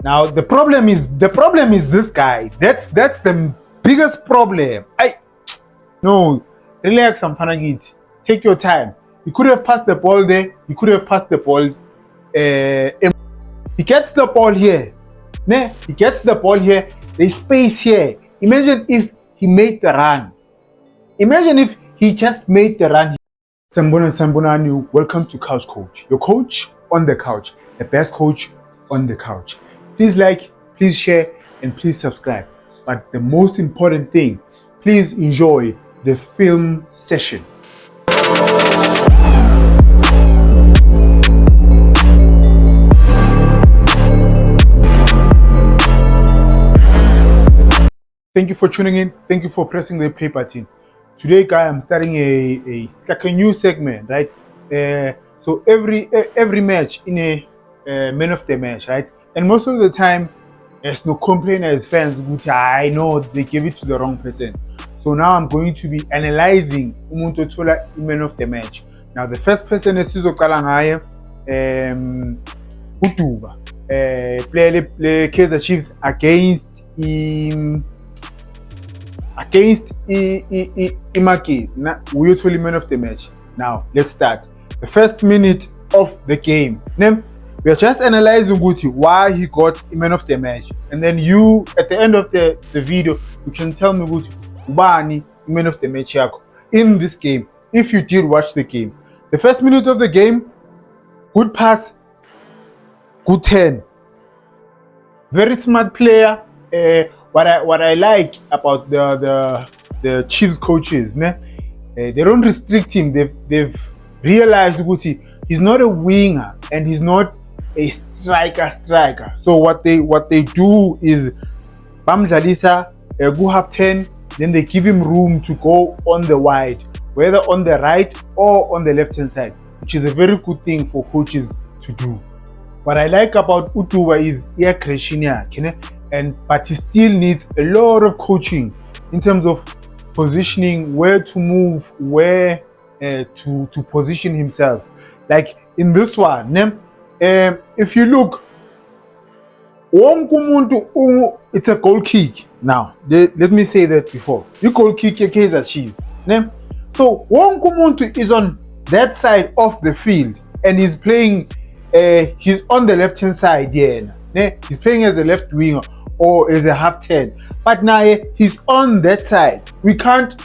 Now the problem is this guy. That's the biggest problem. No, relax, Amfanagit. Take your time. He could have passed the ball there. He could have passed the ball. He gets the ball here. He gets the ball here. There's space here. Imagine if he made the run. Imagine if he just made the run. Sambonani, welcome to Couch Coach. Your coach on the couch. The best coach on the couch. Please like, please share, and please subscribe. But the most important thing, please enjoy the film session. Thank you for tuning in. Thank you for pressing the play button. Today, guys, I'm starting it's like a new segment, right? So every match in a man of the match, right? And most of the time, there's no complaint as fans. I know they gave it to the wrong person. So now I'm going to be analyzing Umuntu Tola man of the match. Now the first person is Sizokala ngaye, Utuba, play Kaizer Chiefs against Imakis. We actually man of the match. Now let's start. The first minute of the game. We are just analyzing why he got man of the match, and then you at the end of the video you can tell me why man of the match in this game. If you did watch the game, the first minute of the game, good pass, good 10. Very smart player. What I like about the Chiefs coaches, they don't restrict him. They've realized he's not a winger and he's not a striker. So what they do is Bamjalisa go have 10, then they give him room to go on the wide, whether on the right or on the left hand side, which is a very good thing for coaches to do. What I like about Utuba is but he still needs a lot of coaching in terms of positioning, where to move, where to position himself. Like in this one, if you look, it's a goal kick. Now, let me say that before. You goal kick your Kaizer Chiefs. So Wonkumuntu is on that side of the field and he's playing, he's on the left hand side here. He's playing as a left winger or as a half 10. But now he's on that side. We can't,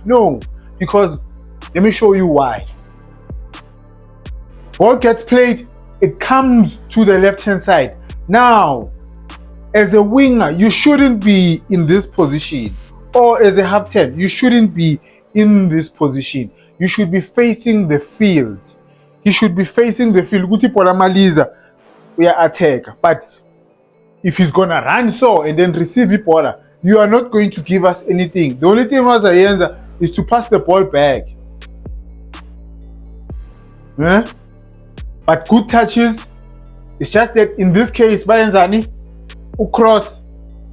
no, because let me show you why. Ball gets played, it comes to the left hand side. Now, as a winger, you shouldn't be in this position. Or as a half 10, you shouldn't be in this position. You should be facing the field. He should be facing the field. We are attack. But if he's gonna run so and then receive the ball, you are not going to give us anything. The only thing was is to pass the ball back. But good touches. It's just that in this case, Bayenzani Ukros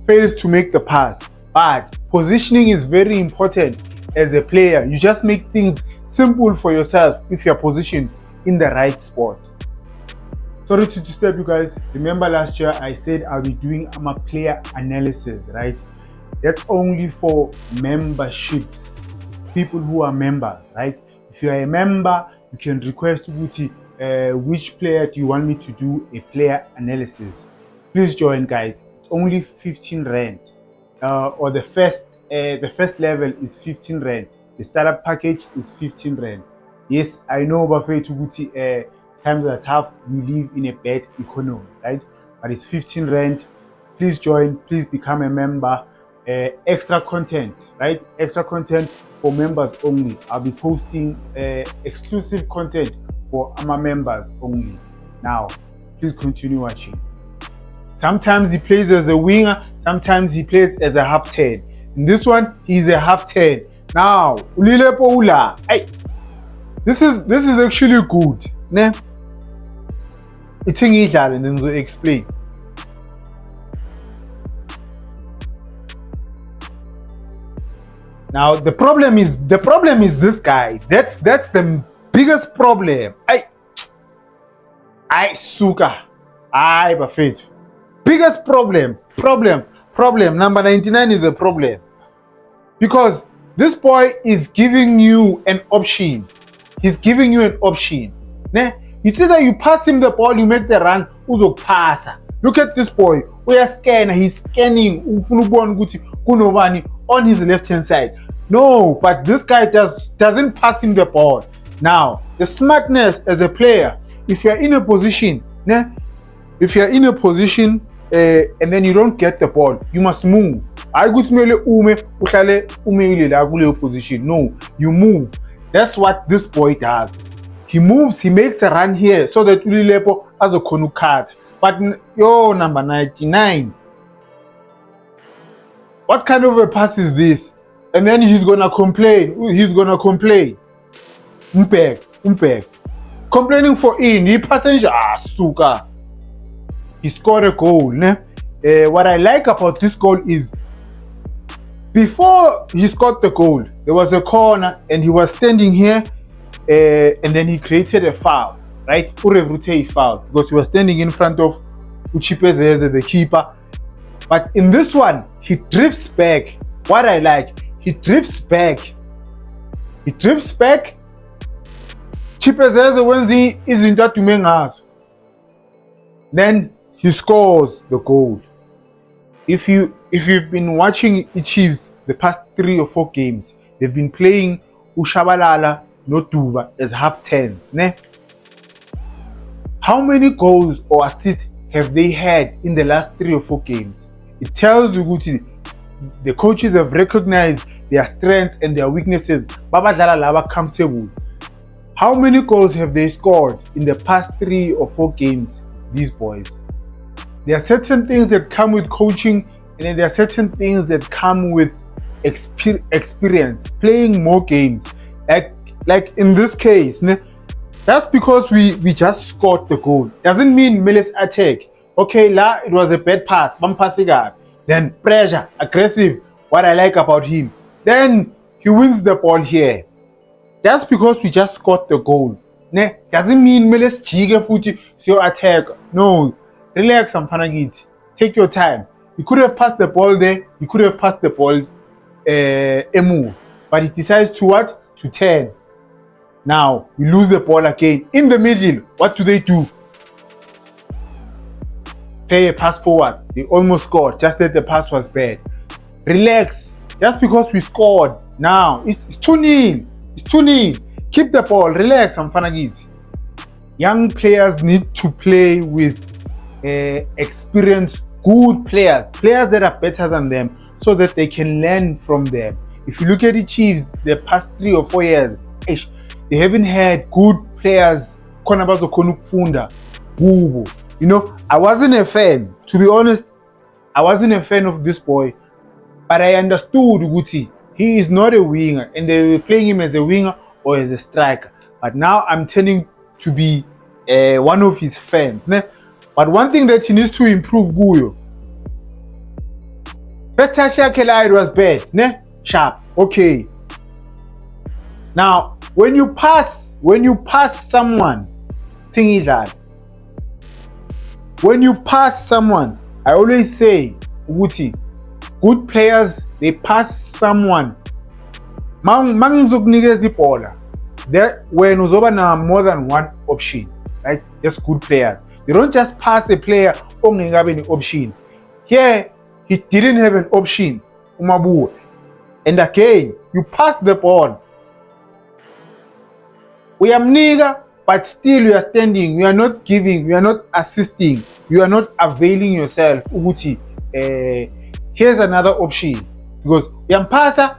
fails to make the pass. But positioning is very important as a player. You just make things simple for yourself if you're positioned in the right spot. Sorry to disturb you guys. Remember last year I said I'll be doing a player analysis, right? That's only for memberships, people who are members, right? If you are a member, you can request which player do you want me to do a player analysis. Please join, guys. It's only 15 rand, or the first level is 15 rand. The startup package is 15 rand. Yes, I know Buffet to times are tough, we live in a bad economy, right? But it's 15 rand. Please join, please become a member. Extra content, right? Extra content for members only. I'll be posting exclusive content for our members only. Now, please continue watching. Sometimes he plays as a winger, sometimes he plays as a half 10. In this one, he's a half 10. Now, Ulilepo Ula. This is actually good. It's in Italy, and then we'll explain. Now the problem is this guy. That's the biggest problem. I suka. Hayi bafethu. Biggest problem. Number 99 is a problem. Because this boy is giving you an option. He's giving you an option. Ne? It's either you pass him the ball, you make the run, uzokupasa. Look at this boy. He's scanning. On his left hand side. No, but this guy doesn't pass him the ball. Now, the smartness as a player, if you're in a position, and then you don't get the ball, you must move. Position. No, you move. That's what this boy does. He moves, he makes a run here so that Ulilepo has a konu card. But number 99. What kind of a pass is this? And then he's gonna complain. Umpeg. Complaining for in. He passenger. Suka. He scored a goal. Ne? What I like about this goal is before he scored the goal, there was a corner and he was standing here and then he created a foul, right? Urevute foul because he was standing in front of Uchipezeze, the keeper. But in this one, he drifts back. What I like, he drifts back. Chipezeze wenzi izinto atume ngazo. Then he scores the goal. If you've been watching the Chiefs the past 3 or 4 games, they've been playing Ushabalala, Notuba as half tens. Ne? How many goals or assists have they had in the last 3 or 4 games? It tells you the coaches have recognized their strengths and their weaknesses. Babadala Lava comfortable. How many goals have they scored in the past 3 or 4 games, these boys? There are certain things that come with coaching, and then there are certain things that come with experience, playing more games. Like in this case, that's because we just scored the goal. Doesn't mean Meles attack. Okay, it was a bad pass, then pressure, aggressive. What I like about him, then he wins the ball here. Just because we just scored the goal, doesn't mean Meles jige futhi so attack. No. Relax, Amfanagit. Take your time. You could have passed the ball there. You could have passed the ball Emu. But he decides to what? To turn. Now, we lose the ball again. In the middle, what do? Play a pass forward. They almost scored. Just that the pass was bad. Relax. Just because we scored. Now, it's 2-0. It's 2-0. Keep the ball. Relax, Amfanagit. Young players need to play with experienced, good players that are better than them, so that they can learn from them. If you look at the Chiefs, the past 3 or 4 years, they haven't had good players. I wasn't a fan, to be honest. I wasn't a fan of this boy, but I understood Guti. He is not a winger, and they were playing him as a winger or as a striker. But now I'm turning to be one of his fans. But one thing that he needs to improve, Guyo. First Tasha was bad, sharp, okay. Now, when you pass someone, thing is that when you pass someone, I always say, Uguti, good players, they pass someone. There when uzoba na more than one option, right? Just good players. They don't just pass a player only having an option. Here, he didn't have an option. Umabu. And again, you pass the ball. We are nigga, but still you are standing. You are not giving. You are not assisting. You are not availing yourself. Uguti. Here's another option. Because Yampasa,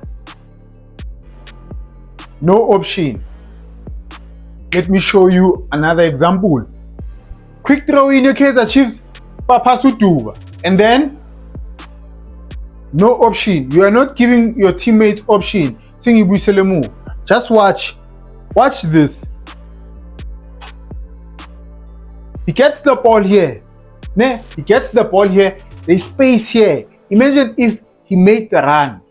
no option. Let me show you another example. Quick throw in your Kaizer Chiefs, Papasutuba. And then, no option. You are not giving your teammates option. Just watch. Watch this. He gets the ball here. He gets the ball here. There's space here. Imagine if he made the run.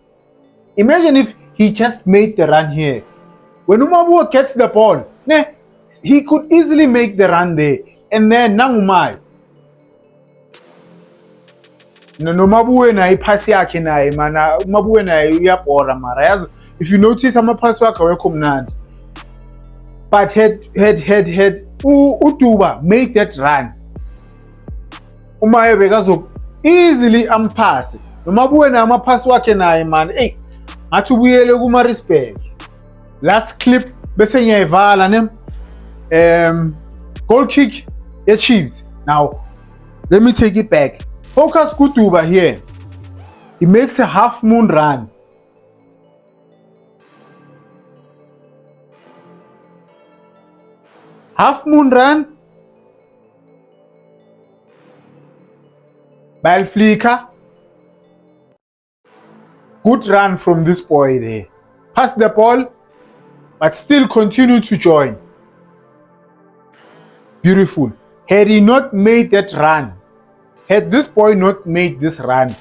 Imagine if he just made the run here. When Umabu gets the ball, he could easily make the run there. And then Nangumai, noma buwe naye iphasi yakhe naye mana uma buwe naye uyabhora mara yazi if you notice amaphasi wakhe awekho mnandi but had uDuba make that run uma ebekazo easily amphasi noma buwe naye amaphasi wakhe naye man ngathi ubuyele kuMaritzburg last clip bese ngiyayivala ne goal kick ye-Chiefs. Now let me take it back. Focus kuDuba here. He makes a half moon run. Half moon run. Ball flicker. Good run from this boy there. Pass the ball, but still continue to join. Beautiful. Had he not made that run, had this boy not made this run,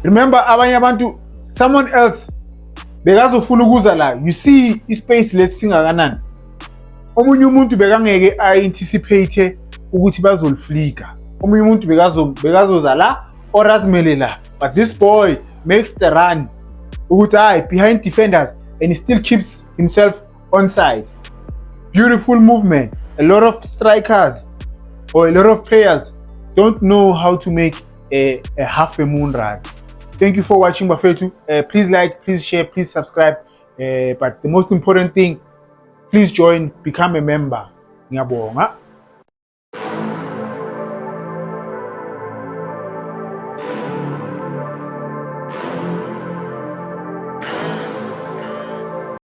remember abanye abantu, someone else bekazofuna ukuza la, you see ispace lesingakanani, omunye umuntu bekangeke anticipate ukuthi bazoliflika, omunye umuntu bekazoza la or azimele la, but this boy makes the run ukuthi behind defenders and he still keeps himself onside. Beautiful movement. A lot of strikers or a lot of players don't know how to make a half a moon run. Thank you for watching Bafethu. Please like, please share, please subscribe. But the most important thing, please join, become a member. Ngiyabonga.